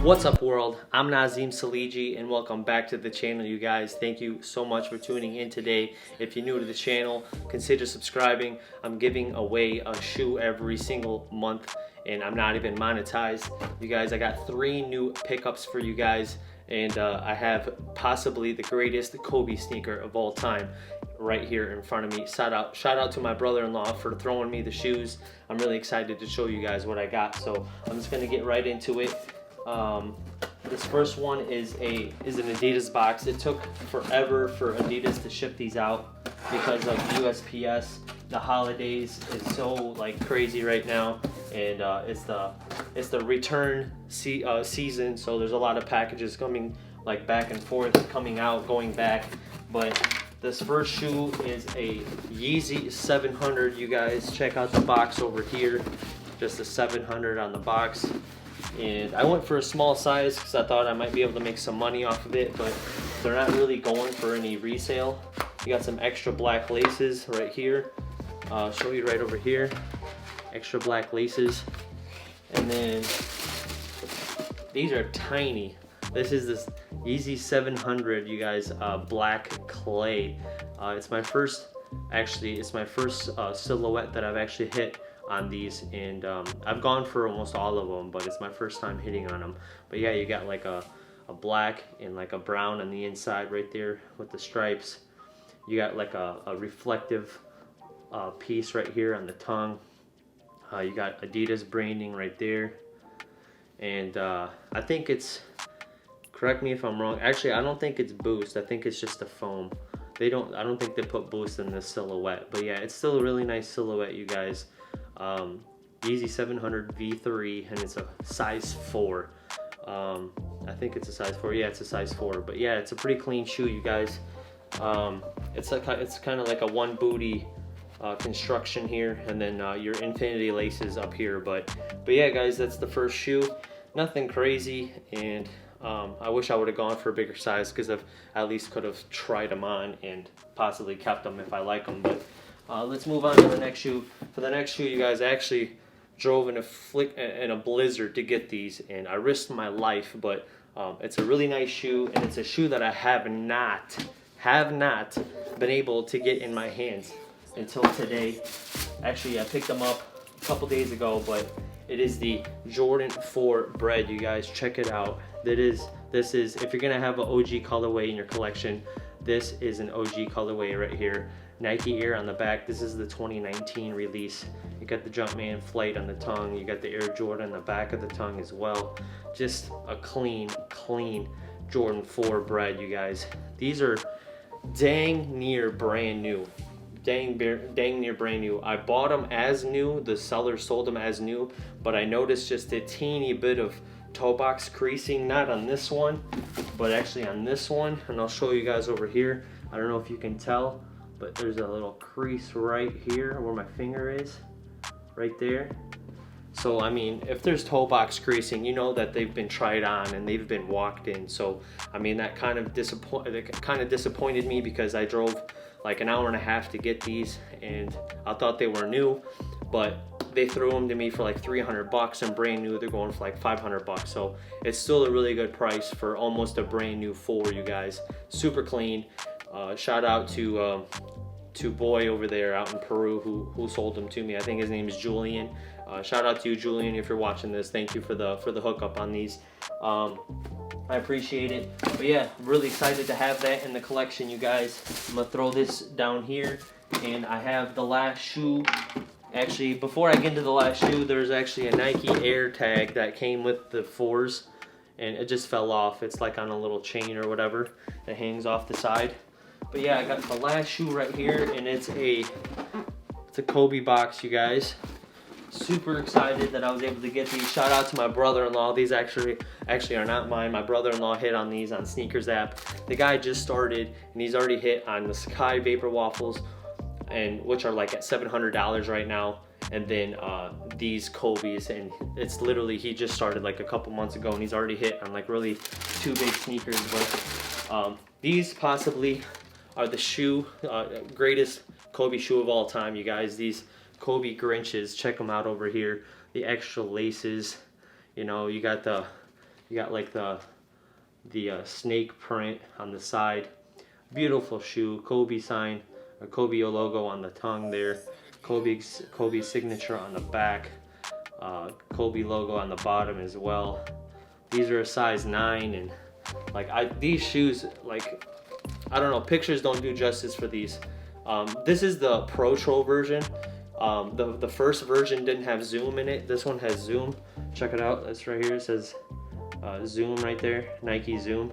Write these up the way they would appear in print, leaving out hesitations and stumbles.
What's up, world? I'm Nazim Saliji and welcome back to the channel, you guys. Thank you so much for tuning in today. If you're new to the channel, consider subscribing. I'm giving away a shoe every single month and I'm not even monetized. You guys, I got 3 new pickups for you guys, and I have possibly the greatest Kobe sneaker of all time right here in front of me. Shout out to my brother-in-law for throwing me the shoes. I'm really excited to show you guys what I got, so I'm just gonna get right into it. This first one is an Adidas box. It took forever for Adidas to ship these out because of USPS. The holidays is so like crazy right now, and it's the return season, so there's a lot of packages coming like back and forth, coming out, going back. But this first shoe is a Yeezy 700. You guys check out the box over here, just a 700 on the box. And I went for a small size because I thought I might be able to make some money off of it, but they're not really going for any resale. You got some extra black laces right here. I'll show you right over here. Extra black laces. And then these are tiny. This is this Yeezy 700, you guys, black clay. It's my first silhouette that I've actually hit on these, and I've gone for almost all of them, but it's my first time hitting on them. But yeah, you got like a black and like a brown on the inside right there with the stripes. You got like a reflective piece right here on the tongue. You got Adidas branding right there, and I think it's, correct me if I'm wrong, actually I don't think it's Boost, I think it's just a foam. I don't think they put Boost in this silhouette, but yeah, it's still a really nice silhouette, you guys. Yeezy 700 V3, and it's a size 4. I think it's a size 4. Yeah, it's a size 4. But yeah, it's a pretty clean shoe, you guys. It's kind of like a one booty construction here, and then your infinity laces up here. But yeah, guys, that's the first shoe. Nothing crazy, and I wish I would have gone for a bigger size because I at least could have tried them on and possibly kept them if I like them. But let's move on to the next shoe. For the next shoe, you guys, I actually drove in a blizzard to get these, and I risked my life, but it's a really nice shoe, and it's a shoe that I have not been able to get in my hands until today. Actually, I picked them up a couple days ago, but it is the Jordan 4 Bread, you guys. Check it out. This is, if you're gonna have an OG colorway in your collection, this is an OG colorway right here. Nike Air on the back. This is the 2019 release. You got the Jumpman Flight on the tongue. You got the Air Jordan on the back of the tongue as well. Just a clean Jordan 4 Bread, you guys. These are dang near brand new. Dang near brand new. I bought them as new. The seller sold them as new, but I noticed just a teeny bit of toe box creasing, not on this one, but actually on this one, and I'll show you guys over here. I don't know if you can tell, but there's a little crease right here where my finger is, right there. So I mean, if there's toe box creasing, you know that they've been tried on and they've been walked in. So I mean, that kind of disappointed me because I drove like an hour and a half to get these, and I thought they were new, but they threw them to me for like 300 bucks, and brand new they're going for like 500 bucks. So it's still a really good price for almost a brand new 4, you guys. Super clean. Shout out to boy over there out in Peru who sold them to me. I think his name is Julian. Shout out to you, Julian, if you're watching this. Thank you for the hookup on these. I appreciate it. But yeah, I'm really excited to have that in the collection, you guys. I'm gonna throw this down here, and I have the last shoe. Actually, before I get into the last shoe, there's actually a Nike Air tag that came with the 4s, and it just fell off. It's like on a little chain or whatever that hangs off the side. But yeah, I got the last shoe right here, and it's a Kobe box, you guys. Super excited that I was able to get these. Shout out to my brother-in-law. These actually are not mine. My brother-in-law hit on these on Sneakers app. The guy just started, and he's already hit on the Sky Vapor Waffles, and which are like at $700 right now, and then these Kobe's, and it's literally, he just started like a couple months ago, and he's already hit on like really 2 big sneakers. But these possibly are the greatest Kobe shoe of all time, you guys. These Kobe Grinches, check them out over here. The extra laces, you know, you got the You got like the snake print on the side. Beautiful shoe. Kobe sign, a Kobe logo on the tongue there. Kobe signature on the back. Kobe logo on the bottom as well. These are a size 9, and like these shoes, like I don't know, pictures don't do justice for these. This is the Protro version. The first version didn't have zoom in it. This one has zoom. Check it out. That's right here. It says zoom right there. Nike Zoom.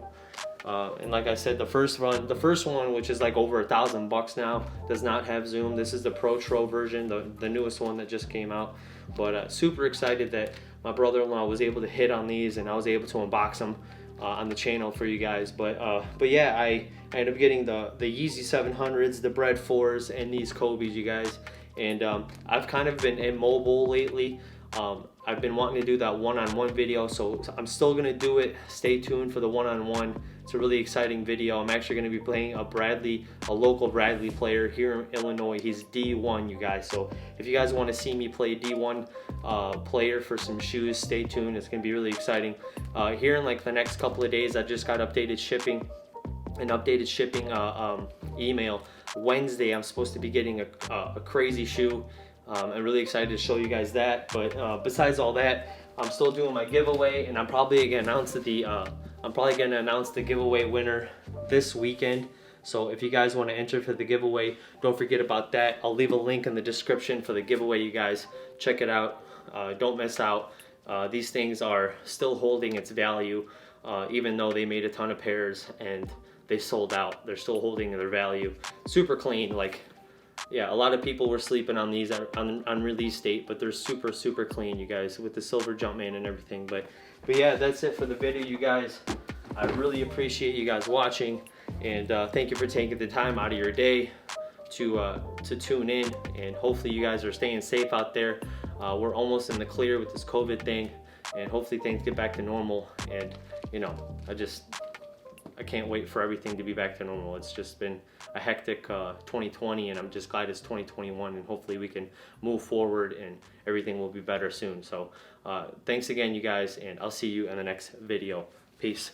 And like I said, the first one, which is like over $1,000 now, does not have zoom. This is the Protro version, the newest one that just came out. But super excited that my brother-in-law was able to hit on these, and I was able to unbox them on the channel for you guys. But yeah, I ended up getting the Yeezy 700s, the Bread 4s, and these Kobe's, you guys. And I've kind of been immobile lately. I've been wanting to do that one-on-one video, so I'm still gonna do it. Stay tuned for the one-on-one. It's a really exciting video. I'm actually gonna be playing a local Bradley player here in Illinois. He's D1, you guys. So if you guys want to see me play D1 player for some shoes, stay tuned. It's gonna be really exciting. Here in like the next couple of days, I just got updated shipping email. Wednesday, I'm supposed to be getting a crazy shoe. I'm really excited to show you guys that. But besides all that, I'm still doing my giveaway, and I'm probably gonna announce the giveaway winner this weekend. So if you guys want to enter for the giveaway, don't forget about that. I'll leave a link in the description for the giveaway, you guys. Check it out. Don't miss out. These things are still holding its value, even though they made a ton of pairs and they sold out. They're still holding their value. Super clean. Like, yeah, a lot of people were sleeping on these on release date, but they're super clean, you guys, with the silver Jumpman and everything. But yeah, that's it for the video, you guys. I really appreciate you guys watching, and thank you for taking the time out of your day to tune in. And hopefully you guys are staying safe out there. We're almost in the clear with this COVID thing, and hopefully things get back to normal. And you know, I can't wait for everything to be back to normal. It's just been a hectic 2020, and I'm just glad it's 2021, and hopefully we can move forward and everything will be better soon. So thanks again, you guys, and I'll see you in the next video. Peace.